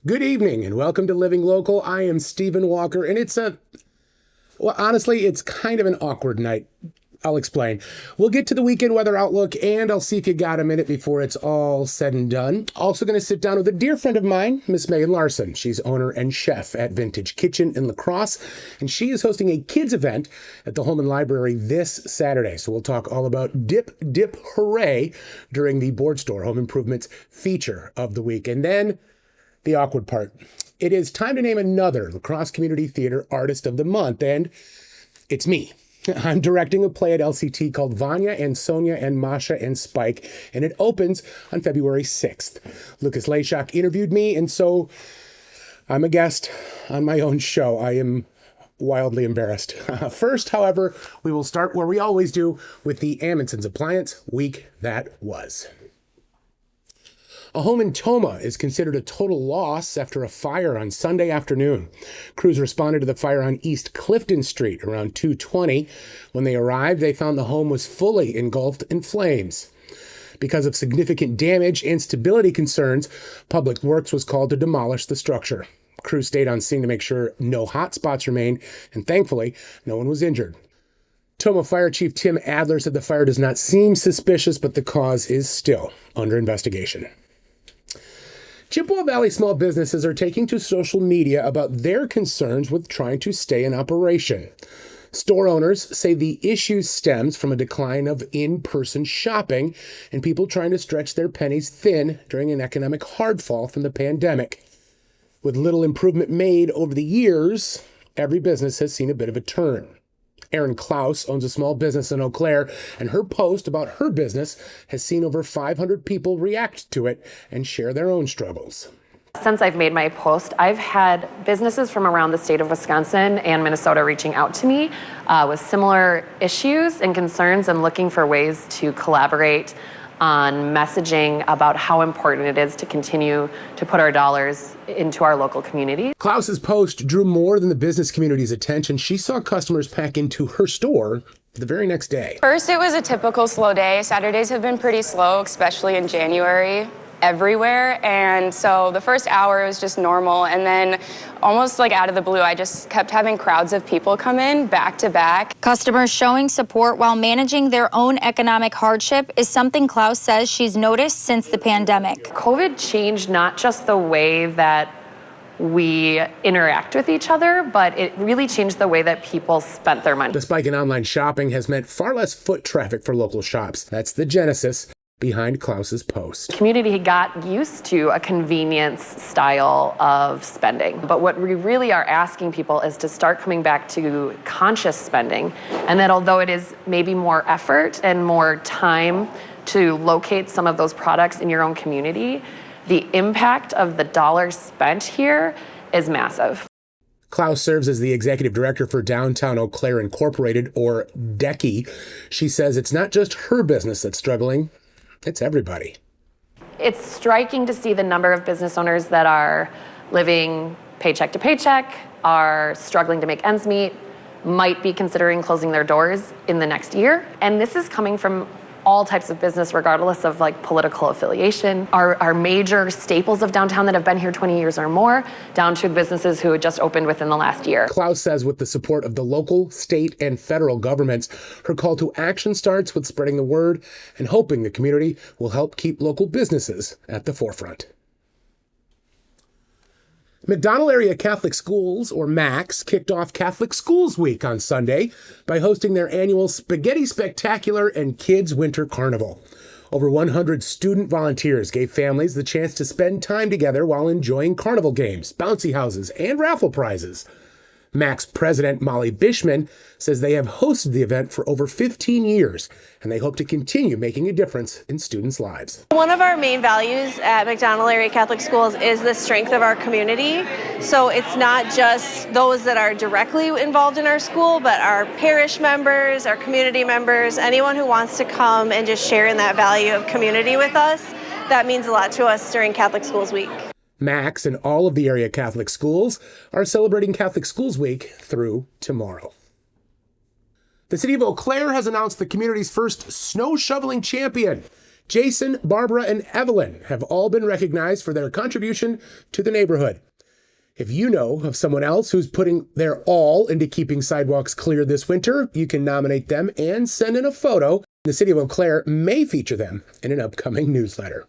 Good evening and welcome to Living Local. I am Stephen Walker, and honestly, it's kind of an awkward night. I'll explain. We'll get to the weekend weather outlook, and I'll see if you got a minute before it's all said and done. Also going to sit down with a dear friend of mine, Miss Megan Larson. She's owner and chef at Vintage Kitchen in La Crosse, and she is hosting a kids event at the Holman Library this Saturday. So we'll talk all about Dip, Dip, Hooray during the Board Store Home Improvements feature of the week. And then the awkward part. It is time to name another La Crosse Community Theater Artist of the Month, and it's me. I'm directing a play at LCT called Vanya and Sonia and Masha and Spike, and it opens on February 6th. Lucas Leishak interviewed me, and so I'm a guest on my own show. I am wildly embarrassed. First, however, we will start where we always do with the Amundsen's Appliance Week that was. A home in Toma is considered a total loss after a fire on Sunday afternoon. Crews responded to the fire on East Clifton Street around 2:20. When they arrived, they found the home was fully engulfed in flames. Because of significant damage and stability concerns, Public Works was called to demolish the structure. Crews stayed on scene to make sure no hot spots remained, and thankfully, no one was injured. Toma Fire Chief Tim Adler said the fire does not seem suspicious, but the cause is still under investigation. Chippewa Valley small businesses are taking to social media about their concerns with trying to stay in operation. Store owners say the issue stems from a decline of in-person shopping and people trying to stretch their pennies thin during an economic hardfall from the pandemic. With little improvement made over the years, every business has seen a bit of a turn. Erin Klaus owns a small business in Eau Claire, and her post about her business has seen over 500 people react to it and share their own struggles. Since I've made my post, I've had businesses from around the state of Wisconsin and Minnesota reaching out to me with similar issues and concerns and looking for ways to collaborate on messaging about how important it is to continue to put our dollars into our local community. Klaus's post drew more than the business community's attention. She saw customers pack into her store the very next day. First, it was a typical slow day. Saturdays have been pretty slow, especially in January, everywhere. And so the first hour was just normal. And then almost like out of the blue, I just kept having crowds of people come in back to back. Customers showing support while managing their own economic hardship is something Klaus says she's noticed since the pandemic. COVID changed not just the way that we interact with each other, but it really changed the way that people spent their money. The spike in online shopping has meant far less foot traffic for local shops. That's the genesis behind Klaus's post. Community got used to a convenience style of spending, but what we really are asking people is to start coming back to conscious spending, and that although it is maybe more effort and more time to locate some of those products in your own community, the impact of the dollars spent here is massive. Klaus serves as the executive director for Downtown Eau Claire Incorporated, or DECI. She says it's not just her business that's struggling, it's everybody. It's striking to see the number of business owners that are living paycheck to paycheck, are struggling to make ends meet, might be considering closing their doors in the next year. And this is coming from all types of business, regardless of political affiliation. Our major staples of downtown that have been here 20 years or more, down to businesses who had just opened within the last year. Klaus says with the support of the local, state, and federal governments, her call to action starts with spreading the word and hoping the community will help keep local businesses at the forefront. McDonald Area Catholic Schools, or MACS, kicked off Catholic Schools Week on Sunday by hosting their annual Spaghetti Spectacular and Kids Winter Carnival. Over 100 student volunteers gave families the chance to spend time together while enjoying carnival games, bouncy houses, and raffle prizes. MACS president Molly Bishman says they have hosted the event for over 15 years, and they hope to continue making a difference in students' lives. One of our main values at McDonald Area Catholic Schools is the strength of our community. So it's not just those that are directly involved in our school, but our parish members, our community members, anyone who wants to come and just share in that value of community with us. That means a lot to us during Catholic Schools Week. MACS and all of the area Catholic schools are celebrating Catholic Schools Week through tomorrow. The city of Eau Claire has announced the community's first snow shoveling champion. Jason, Barbara, and Evelyn have all been recognized for their contribution to the neighborhood. If you know of someone else who's putting their all into keeping sidewalks clear this winter, you can nominate them and send in a photo. The city of Eau Claire may feature them in an upcoming newsletter.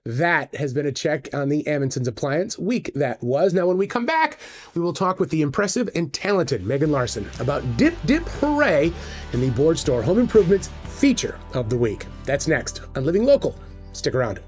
That has been a check on the Amundsen's Appliance week that was. Now, when we come back, we will talk with the impressive and talented Megan Larson about Dip Dip Hooray in the Board Store Home Improvements feature of the week. That's next on Living Local. Stick around.